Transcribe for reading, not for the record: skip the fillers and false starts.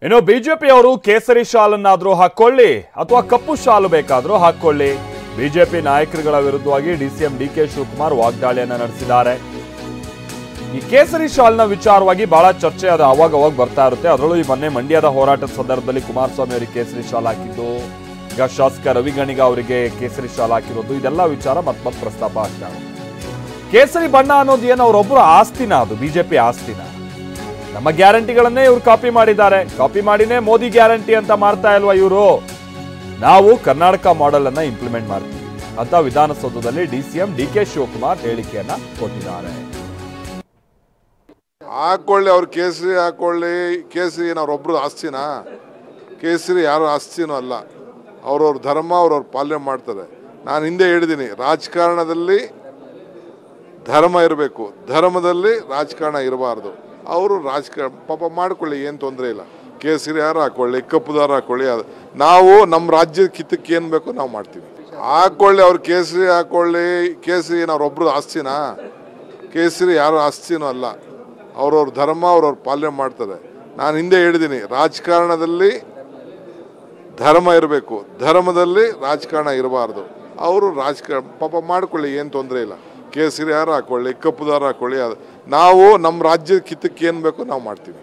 ಇನ್ನು ಬಿಜೆಪಿಯವರು ಕೇಸರಿ ಶಾಲನ್ನಾದ್ರೂ ಹಾಕೊಳ್ಳಿ ಅಥವಾ ಕಪ್ಪು ಶಾಲು ಬೇಕಾದ್ರೂ ಹಾಕೊಳ್ಳಿ. ಬಿಜೆಪಿ ನಾಯಕರುಗಳ ವಿರುದ್ಧವಾಗಿ ಡಿಸಿಎಂ ಡಿಕೆ ಶಿವಕುಮಾರ್ ವಾಗ್ದಾಳಿಯನ್ನ ನಡೆಸಿದ್ದಾರೆ. ಈ ಕೇಸರಿ ಶಾಲ್ನ ವಿಚಾರವಾಗಿ ಬಹಳ ಚರ್ಚೆ ಅದು ಅವಾಗ ಬರ್ತಾ ಇರುತ್ತೆ. ಅದರಲ್ಲೂ ಈ ಮೊನ್ನೆ ಮಂಡ್ಯದ ಹೋರಾಟದ ಸಂದರ್ಭದಲ್ಲಿ ಕುಮಾರಸ್ವಾಮಿ ಅವರಿಗೆ ಕೇಸರಿ ಶಾಲ್ ಹಾಕಿದ್ದು, ಈಗ ಶಾಸಕ ರವಿ ಗಣಿಗ ಅವರಿಗೆ ಕೇಸರಿ ಶಾಲ್ ಹಾಕಿರೋದು, ಇದೆಲ್ಲ ವಿಚಾರ ಮತ್ತೆ ಪ್ರಸ್ತಾಪ ಆಗ್ತಾ ಇದೆ. ಕೇಸರಿ ಬಣ್ಣ ಅನ್ನೋದು ಏನು ಅವರೊಬ್ಬರು ಆಸ್ತಿನ? ಅದು ಬಿಜೆಪಿ ಆಸ್ತಿನ? ನಮ್ಮ ಗ್ಯಾರಂಟಿಗಳನ್ನೇ ಇವ್ರು ಕಾಪಿ ಮಾಡಿದ್ದಾರೆ. ಕಾಪಿ ಮಾಡಿನೇ ಮೋದಿ ಗ್ಯಾರಂಟಿ ಅಂತ ಮಾಡ್ತಾ ಇಲ್ವಾ ಇವರು? ನಾವು ಕರ್ನಾಟಕ ಮಾಡೆಲ್ ಅನ್ನ ಇಂಪ್ಲಿಮೆಂಟ್ ಮಾಡ್ತೀವಿ ಅಂತ ವಿಧಾನಸೌಧದಲ್ಲಿ ಡಿಸಿಎಂ ಡಿಕೆ ಶಿವಕುಮಾರ್ ಹೇಳಿಕೆಯನ್ನ ಕೊಟ್ಟಿದ್ದಾರೆ. ಹಾಕೊಳ್ಳಿ, ಅವ್ರು ಕೇಸರಿ ಹಾಕೊಳ್ಳಿ. ಕೇಸರಿ ಏನು ಅವ್ರೊಬ್ರು ಆಸ್ತಿನ? ಕೇಸರಿ ಯಾರು ಆಸ್ತಿನೂ ಅಲ್ಲ. ಅವ್ರವ್ರ ಧರ್ಮ ಅವ್ರವ್ರ ಪಾಲನೆ ಮಾಡ್ತಾರೆ. ನಾನು ಹಿಂದೆ ಹೇಳಿದ್ದೀನಿ, ರಾಜಕಾರಣದಲ್ಲಿ ಧರ್ಮ ಇರಬೇಕು, ಧರ್ಮದಲ್ಲಿ ರಾಜಕಾರಣ ಇರಬಾರ್ದು. ಅವರು ರಾಜಕಾರಣ ಪಾಪ ಮಾಡ್ಕೊಳ್ಳಿ, ಏನು ತೊಂದರೆ ಇಲ್ಲ. ಕೇಸರಿ ಯಾರು ಹಾಕೊಳ್ಳಿ, ಕಪ್ಪುದಾರ ಹಾಕೊಳ್ಳಿ. ನಾವು ನಮ್ಮ ರಾಜ್ಯದ ಕಿತ್ತಕ್ಕೆ ಏನು ಬೇಕೋ ನಾವು ಮಾಡ್ತೀವಿ. ಹಾಕೊಳ್ಳಿ, ಅವ್ರು ಕೇಸರಿ ಹಾಕೊಳ್ಳಿ. ಕೇಸರಿ ಏನು ಅವ್ರೊಬ್ರು ಆಸ್ತಿನ? ಕೇಸರಿ ಯಾರು ಆಸ್ತಿನೂ ಅಲ್ಲ. ಅವ್ರವ್ರ ಧರ್ಮ ಅವ್ರವ್ರ ಪಾಲನೆ ಮಾಡ್ತಾರೆ. ನಾನು ಹಿಂದೆ ಹೇಳಿದ್ದೀನಿ, ರಾಜಕಾರಣದಲ್ಲಿ ಧರ್ಮ ಇರಬೇಕು, ಧರ್ಮದಲ್ಲಿ ರಾಜಕಾರಣ ಇರಬಾರ್ದು. ಅವರು ರಾಜಕಾರಣ ಪಾಪ ಮಾಡ್ಕೊಳ್ಳಿ, ಏನು ತೊಂದರೆ ಇಲ್ಲ. ಕೇಸರಿ ಯಾರು ಹಾಕೊಳ್ಳಿ, ಕಪ್ಪುದಾರ ಹಾಕೊಳ್ಳಿ. ನಾವು ನಮ್ಮ ರಾಜ್ಯದ ಕಿತ್ತಕ್ಕೆ ಏನು ಬೇಕೋ ನಾವು ಮಾಡ್ತೀವಿ.